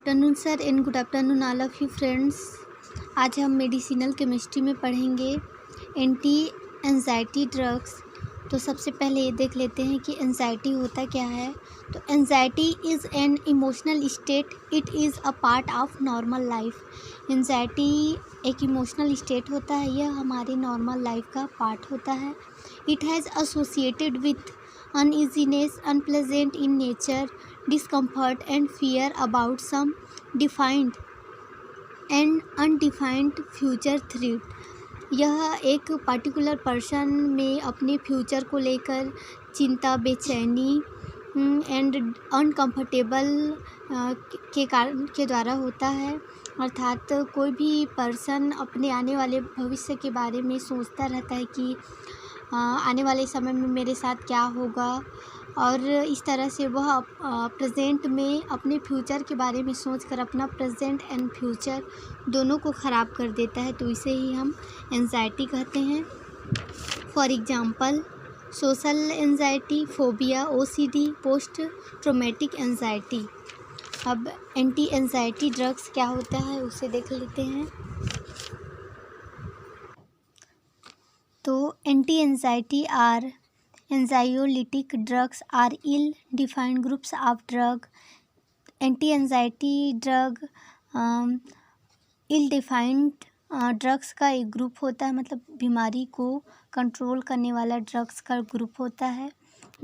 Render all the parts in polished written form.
Afternoon sir and good afternoon all of you friends. आज हम medicinal chemistry में पढ़ेंगे एंटी एंजाइटी ड्रग्स। तो सबसे पहले ये देख लेते हैं कि एंजाइटी होता क्या है। तो anxiety is an emotional state, it is a part of normal life. Anxiety एक इमोशनल स्टेट होता है, यह हमारी नॉर्मल लाइफ का पार्ट होता है। It has associated with uneasiness, unpleasant in nature, discomfort and fear about some defined and undefined future threat। यह एक पर्टिकुलर पर्सन में अपने फ्यूचर को लेकर चिंता, बेचैनी एंड अनकंफर्टेबल के कारण के द्वारा होता है। अर्थात कोई भी पर्सन अपने आने वाले भविष्य के बारे में सोचता रहता है कि आने वाले समय में मेरे साथ क्या होगा, और इस तरह से वह प्रेजेंट में अपने फ्यूचर के बारे में सोचकर अपना प्रेजेंट एंड फ्यूचर दोनों को ख़राब कर देता है। तो इसे ही हम एंजाइटी कहते हैं। For example social anxiety, phobia, OCD, post traumatic anxiety. अब एंटी एंजाइटी ड्रग्स क्या होता है उसे देख लेते हैं। तो anti anxiety or anxiolytic drugs are ill defined groups of drug. Anti anxiety drug ill defined drugs का एक ग्रुप होता है, मतलब बीमारी को कंट्रोल करने वाला ड्रग्स का ग्रुप होता है।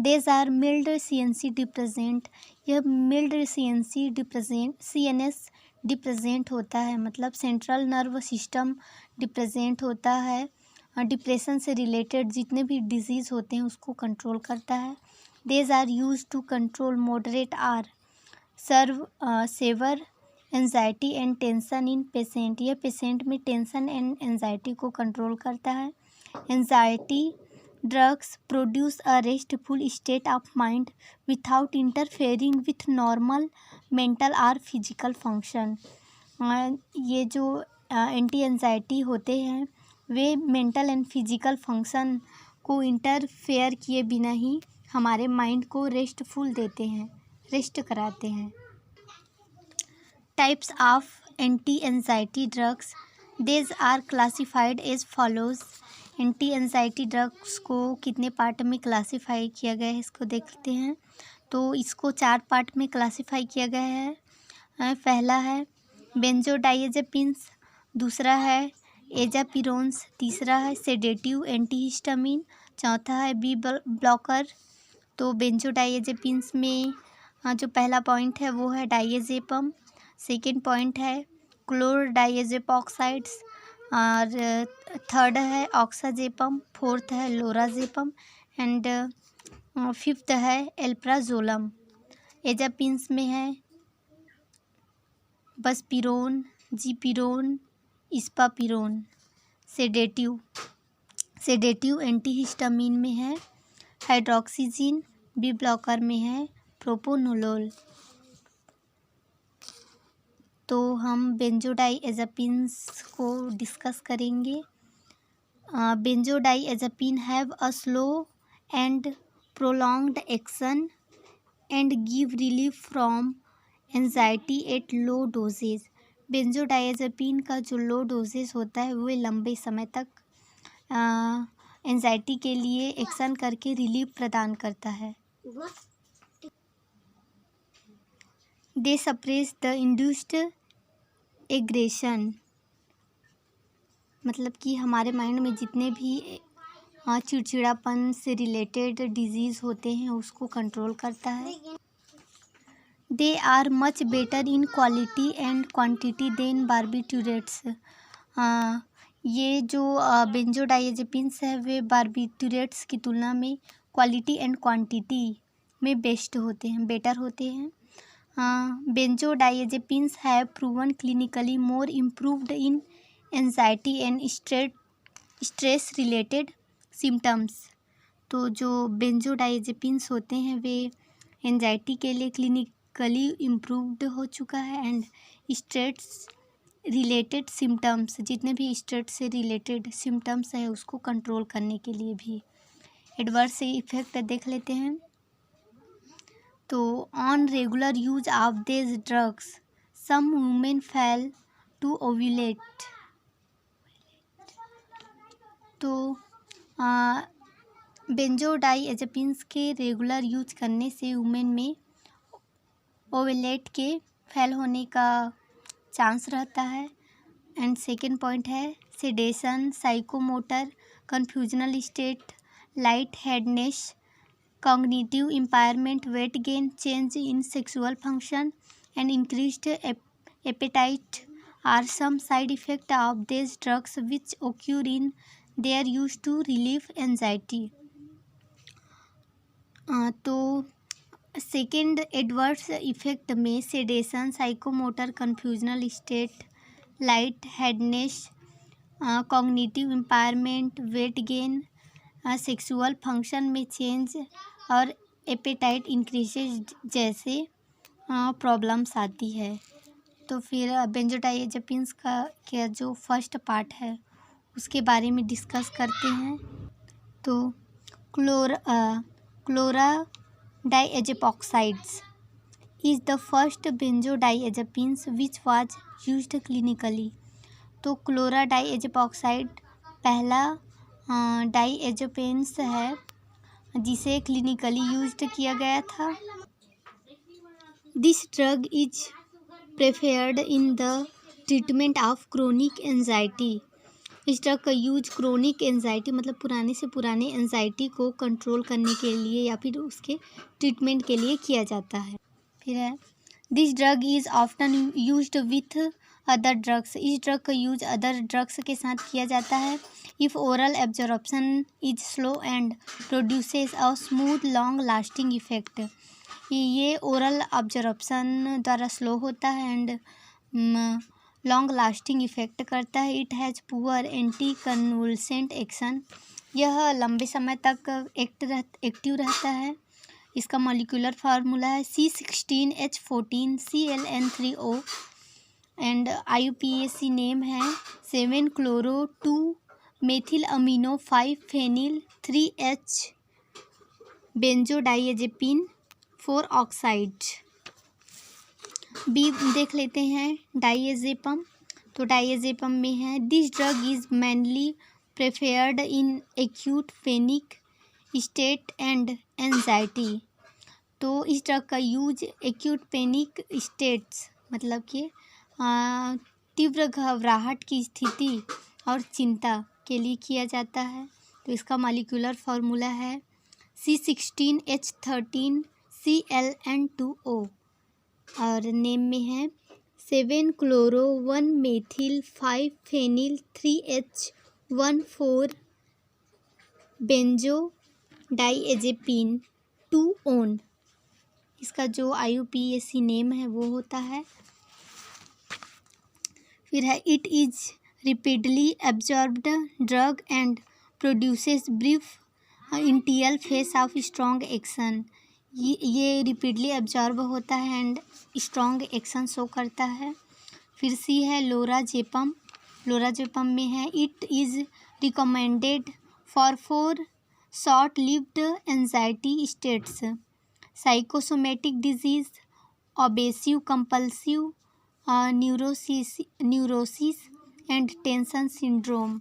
These are mild CNC depressant. यह मिल्ड CNS डिप्रेजेंट होता है, मतलब सेंट्रल नर्व सिस्टम डिप्रेजेंट होता है। डिप्रेशन से रिलेटेड जितने भी डिजीज़ होते हैं उसको कंट्रोल करता है। These are used to control moderate or severe anxiety and tension in patient. यह पेशेंट में टेंशन एंड एंजाइटी को कंट्रोल करता है। Anxiety drugs produce a restful state of mind without interfering with normal mental और physical function. ये जो anti anxiety होते हैं वे मेंटल एंड फिजिकल फंक्शन को इंटरफेयर किए बिना ही हमारे माइंड को रेस्टफुल देते हैं, रेस्ट कराते हैं। Types of anti anxiety drugs, these are classified as follows. Anti anxiety drugs को कितने पार्ट में क्लासीफाई किया गया है इसको देखते हैं। तो इसको 4 पार्ट में क्लासीफाई किया गया है। पहला है बेंजोडाइजेपिन्स, दूसरा है एजापिरोन्स, तीसरा है सेडेटिव एंटीहिस्टामिन, चौथा है बी ब्लॉकर। तो बेंजोडाइजेपिन्स में जो पहला पॉइंट है वो है डाइजेपम, सेकेंड पॉइंट है क्लोरडाइजेपॉक्साइड्स, और थर्ड है ऑक्साजेपम, फोर्थ है लोराजेपम एंड फिफ्थ है एल्प्राजोलम। एजापिन्स में है बसपिरोन, जीपिरोन, इस्पापिरोन। सेडेटिव एंटीहिस्टामिन में है हाइड्रोक्सीजिन, बी ब्लॉकर में है प्रोपोनोलोल। तो हम बेंजोडाइजेपिन्स को डिस्कस करेंगे। Benzodiazepine have a slow and prolonged action and give relief from anxiety at low doses. Benzodiazepine का जो लो डोजेज होता है वो लंबे समय तक एंजाइटी के लिए एक्शन करके रिलीफ प्रदान करता है। दे सप्रेस द इंड्यूस्ड एग्रेशन, मतलब कि हमारे माइंड में जितने भी चिड़चिड़ापन से रिलेटेड डिजीज़ होते हैं उसको कंट्रोल करता है। They are much better in quality and quantity than barbiturates. ये जो बेंजोडाइजेपिन्स है वे बार्बिट्यूरेट्स की तुलना में क्वालिटी एंड क्वांटिटी में बेस्ट होते हैं, बेटर होते हैं। Benzodiazepines have proven clinically more improved in anxiety and stress related symptoms. तो जो बेंजोडाइजेपिन्स होते हैं वे एंजाइटी के लिए क्लिनिकली इम्प्रूव्ड हो चुका है एंड स्ट्रेस रिलेटेड सिम्टम्स, जितने भी स्ट्रेस से रिलेटेड सिम्टम्स है उसको कंट्रोल करने के लिए भी। एडवर्स इफेक्ट देख लेते हैं। तो on regular use of this drugs some women fail to ovulate। तो बेंजोडाइएज़ेपिन्स के रेगुलर यूज करने से वुमेन में ओवुलेट के फेल होने का चांस रहता है। एंड सेकेंड पॉइंट है sedation, psychomotor confusional state, light headedness, cognitive impairment, weight gain, change in sexual function and increased appetite are some side effect of these drugs which occur in their use to relieve anxiety। तो second adverse effect में sedation, psychomotor confusional state, light headedness, cognitive impairment, weight gain, sexual function में change और appetite increases जैसे problems आती है। तो फिर बेंजोडाइएज़ेपिन्स का जो फर्स्ट पार्ट है उसके बारे में डिस्कस करते हैं। तो chlordiazepoxides is the first benzodiazepines which was used clinically. तो क्लोराडाइएज़ेपोक्साइड पहला डाइएज़ेपिन्स है जिसे क्लिनिकली यूज्ड किया गया था। This drug is preferred in the treatment of chronic anxiety. इस ड्रग का यूज क्रोनिक एंजाइटी मतलब पुराने से पुराने एंजाइटी को कंट्रोल करने के लिए या फिर उसके ट्रीटमेंट के लिए किया जाता है। फिर है this drug is often used with other drugs. इस ड्रग का यूज अदर ड्रग्स के साथ किया जाता है। If oral absorption is slow and produces a smooth long lasting effect. ये ओरल ऑब्जर्प्शन द्वारा स्लो होता है एंड लॉन्ग लास्टिंग इफेक्ट करता है। It has poor anticonvulsant action. यह लंबे समय तक एक्टिव रहता है। इसका मॉलिक्यूलर फार्मूला है C16H14ClN3O एंड IUPAC नेम है 7-chloro-2-methylamino-5-phenyl-3H बेंजोडाइएज़ेपिन 4 ऑक्साइड। बी देख लेते हैं डाइएज़ेपम। तो डाइएज़ेपम में है this drug is mainly preferred in acute panic state and anxiety. तो इस ड्रग का यूज एक्यूट पैनिक स्टेट्स मतलब कि तीव्र घबराहट की स्थिति और चिंता के लिए किया जाता है। तो इसका मॉलिक्यूलर फार्मूला है C16H13ClN2O और नेम में है 7-chloro-1-methyl-5-phenyl-3H14 बेंजोडाइएज़ेपिन 2 ओन। इसका जो IUPAC नेम है वो होता है। फिर है it is rapidly absorbed drug and produces brief initial phase of strong action. ये रिपीडली एब्जॉर्ब होता है एंड स्ट्रॉन्ग एक्शन शो करता है। फिर सी है लोराजेपम। लोराजेपम में है it is recommended for 4 short lived anxiety states, psychosomatic disease, obsessive compulsive neurosis and tension syndrome.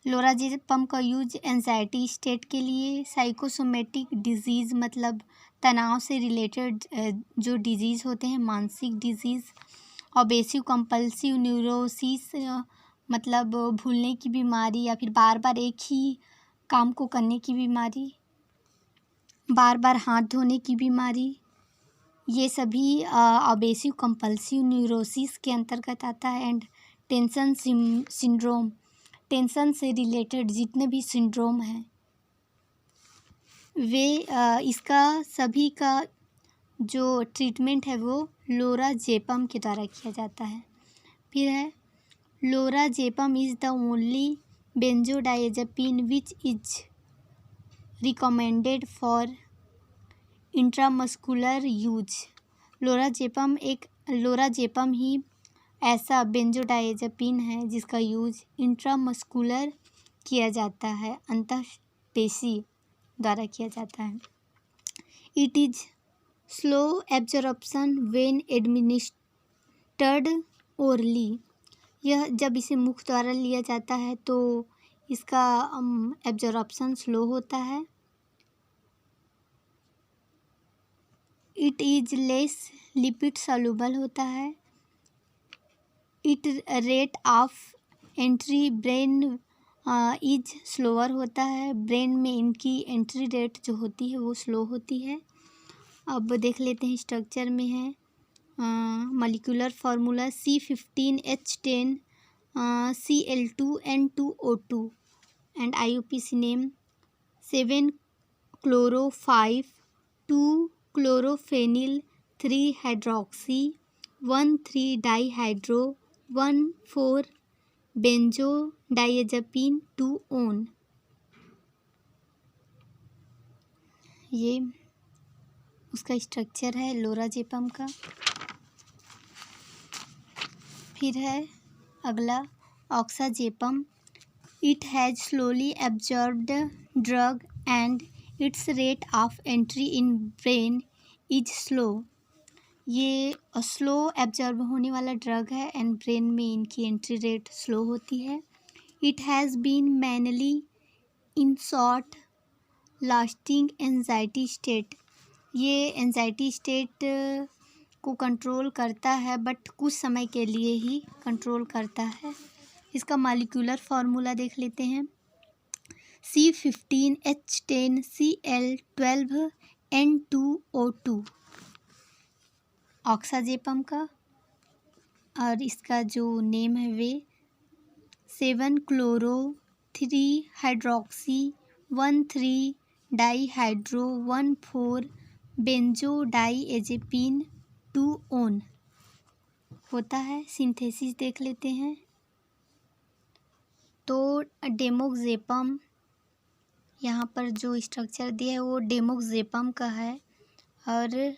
Lorazepam का यूज एंजाइटी स्टेट के लिए, साइकोसोमेटिक डिजीज़ मतलब तनाव से रिलेटेड जो डिजीज़ होते हैं मानसिक डिजीज़, ऑबेसिव कंपल्सिव न्यूरोसिस मतलब भूलने की बीमारी या फिर बार बार एक ही काम को करने की बीमारी, बार बार हाथ धोने की बीमारी, ये सभी ऑबेसिव कंपल्सिव न्यूरोसिस के अंतर्गत आता है। एंड टेंशन सिंड्रोम, टेंशन से रिलेटेड जितने भी सिंड्रोम हैं वे इसका सभी का जो ट्रीटमेंट है वो लोराजेपम के द्वारा किया जाता है। फिर है lorazepam is the only benzodiazepine which is recommended for intramuscular use. Lorazepam ही ऐसा बेंजोडाइएज़ेपिन है जिसका यूज इंट्रामस्कुलर किया जाता है, अंतःपेशी द्वारा किया जाता है। It is slow absorption when administered orally. यह जब इसे मुख द्वारा लिया जाता है तो इसका एब्जॉर्प्शन स्लो होता है। It is less lipid soluble होता है। It rate of entry brain is slower होता है। ब्रेन में इनकी एंट्री रेट जो होती है वो स्लो होती है। अब देख लेते हैं स्ट्रक्चर में है molecular formula C15H10 Cl2N2O2 and IUPAC name 7-chloro-5 2-chlorophenyl 3-hydroxy 1,3-dihydro 1,4-benzodiazepine 2-on। ये उसका स्ट्रक्चर है लोराजेपम का। फिर है अगला oxazepam. It has slowly absorbed drug and its rate of entry in brain is slow. ये स्लो एब्जॉर्ब होने वाला ड्रग है एंड ब्रेन में इनकी एंट्री रेट स्लो होती है। It has been mainly in short lasting anxiety state. ये anxiety state को कंट्रोल करता है बट कुछ समय के लिए ही कंट्रोल करता है। इसका मॉलिक्यूलर फार्मूला देख लेते हैं C15H10 Cl12N2O2 ऑक्साजेपम का। और इसका जो नेम है वे 7-chloro-3-hydroxy 1,3-dihydro 1,4-benzodiazepine 2-on होता है। सिंथेसिस देख लेते हैं तो डेमोक्सेपम, यहाँ पर जो स्ट्रक्चर दिया है वो डेमोक्सेपम का है और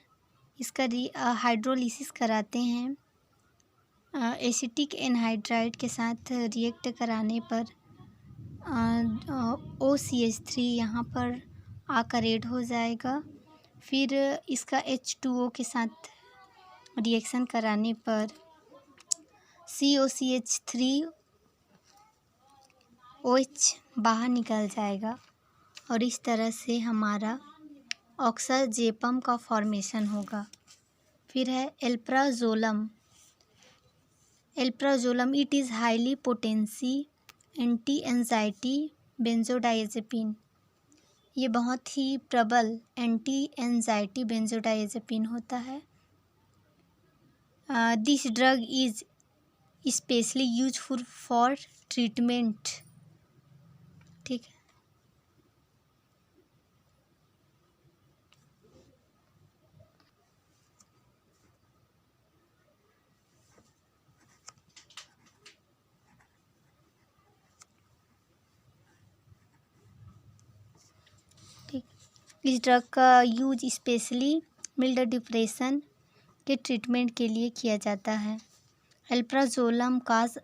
इसका हाइड्रोलिसिस कराते हैं एसिटिक एनहाइड्राइड के साथ रिएक्ट कराने पर OCH3 यहाँ पर आकर ऐड हो जाएगा। फिर इसका H2O के साथ रिएक्शन कराने पर COCH3OH बाहर निकल जाएगा और इस तरह से हमारा ऑक्साजेपम का फॉर्मेशन होगा। फिर है alprazolam. It is highly potency anti anxiety benzodiazepine. ये बहुत ही प्रबल एंटी एंजाइटी बेंजोडाइजेपिन होता है। This drug is specially useful for treatment. ठीक है। इस ड्रग का यूज स्पेशली मिल्ड डिप्रेशन के ट्रीटमेंट के लिए किया जाता है। एल्प्राजोलम काज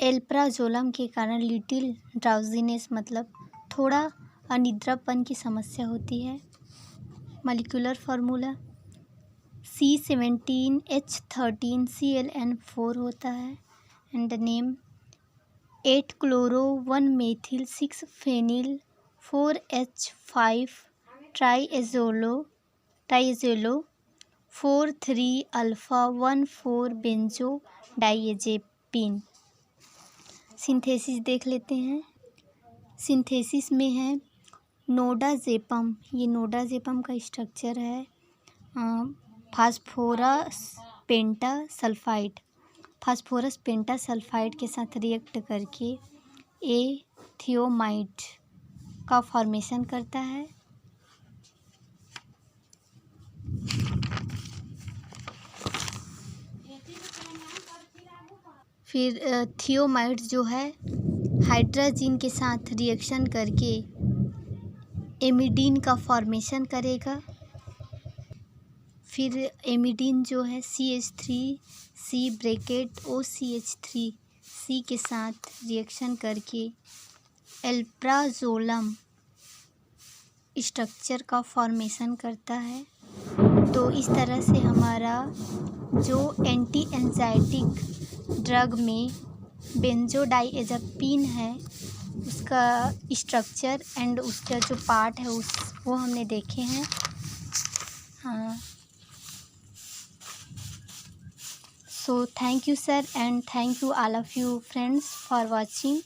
एल्प्राजोलम के कारण लिटिल ड्राउजीनेस मतलब थोड़ा अनिद्रापन की समस्या होती है। मॉलिक्यूलर फार्मूला C17H13 Cln4 होता है and name 8-chloro-1-methyl-6-phenyl 4H5 triazolo 4,3-alpha 1,4-benzodiazepine। Synthesis देख लेते हैं। सिंथेसिस में है नोडाजेपम। ये नोडाजेपम का स्ट्रक्चर है फास्फोरस पेंटासल्फाइड के साथ रिएक्ट करके थियोमाइड का फॉर्मेशन करता है। फिर थियोमाइड जो है हाइड्रोजन के साथ रिएक्शन करके एमिडीन का फॉर्मेशन करेगा। फिर एमिडीन जो है CH3C OCH3C के साथ रिएक्शन करके एल्प्राजोलम स्ट्रक्चर का फॉर्मेशन करता है। तो इस तरह से हमारा जो एंटी एंजाइटिक ड्रग में बेंजोडाइएज़ेपिन है उसका स्ट्रक्चर एंड उसका जो पार्ट है वो हमने देखे हैं। हाँ, so thank you sir and thank you all of you friends for watching.